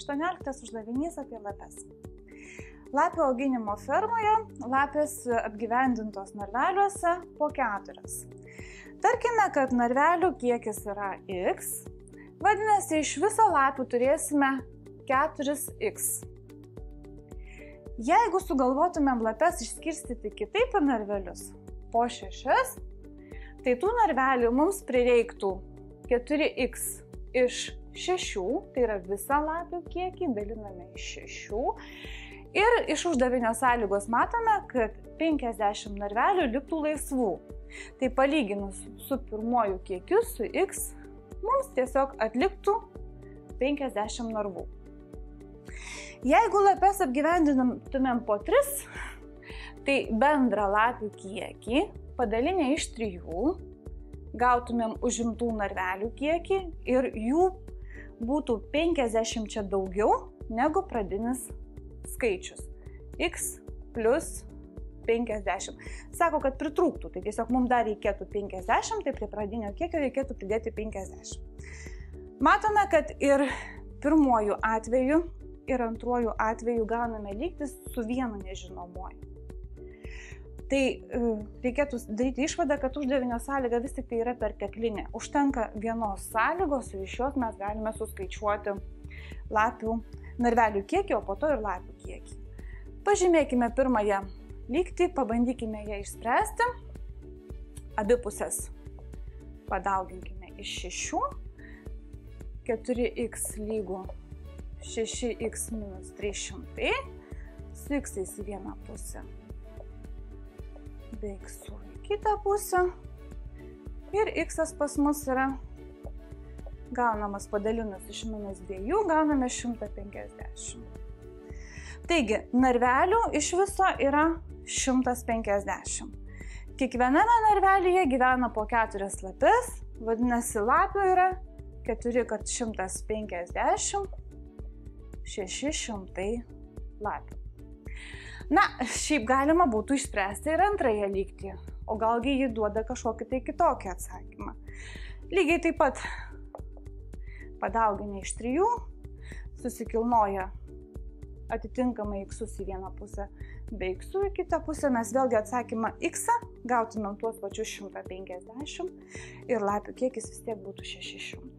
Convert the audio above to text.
18 uždavinys apie lapes. Lapių auginimo fermoje lapės apgyvendintos narveliuose po 4. Tarkime, kad narvelių kiekis yra x, vadinasi, iš viso lapių turėsime 4x. Jeigu sugalvotumėm lapes išskirstyti kitaip į narvelius, po 6, tai tų narvelių mums prireiktų 4x iš 6, tai yra visą lapių kiekį, daliname iš 6. Ir iš uždavinio sąlygos matome, kad 50 narvelių liktų laisvų. Tai palyginus su pirmuoju kiekiu, su x, mums tiesiog atliktų 50 narvų. Jeigu lapes apgyvendintumėm po 3, tai bendrą lapių kiekį padalinę iš 3, gautumėm užimtų narvelių kiekį ir jų būtų 50 daugiau negu pradinis skaičius x plus 50. Sako, kad pritrūktų, tai tiesiog mums dar reikėtų 50, tai prie pradinio kiekio reikėtų pridėti 50. Matome, kad ir pirmuoju atveju, ir antruoju atveju gauname lygtis su vienu nežinomuoju. Tai reikėtų daryti išvadą, kad uždavinio sąlyga vis tik tai yra perteklinė. Užtenka vienos sąlygos ir iš jos mes galime suskaičiuoti lapių narvelių kiekį, o po to ir lapių kiekį. Pažymėkime pirmąją lygtį, pabandykime ją išspręsti. Abi pusės padauginkime iš 6. 4x lygų 6x minus 300. Su x į vieną pusę. Be x į kitą pusę. Ir x pas mus yra gaunamas padalinus iš minus 2, gauname 150. Taigi, narvelių iš viso yra 150. Kiekviename narvelyje gyvena po 4 lapes, vadinasi, lapių yra 4 × 150, 600 lapių. Na, šiaip galima būtų išspręsti ir antrąją lygtį, o galgi ji duoda kažkokį tai kitokį atsakymą. Lygiai taip pat padauginę iš 3, susikilnoja atitinkamai x į vieną pusę bei x į kitą pusę, mes vėlgi atsakymą x gautumėm tuos pačius 150 ir lapių kiekis vis tiek būtų 600.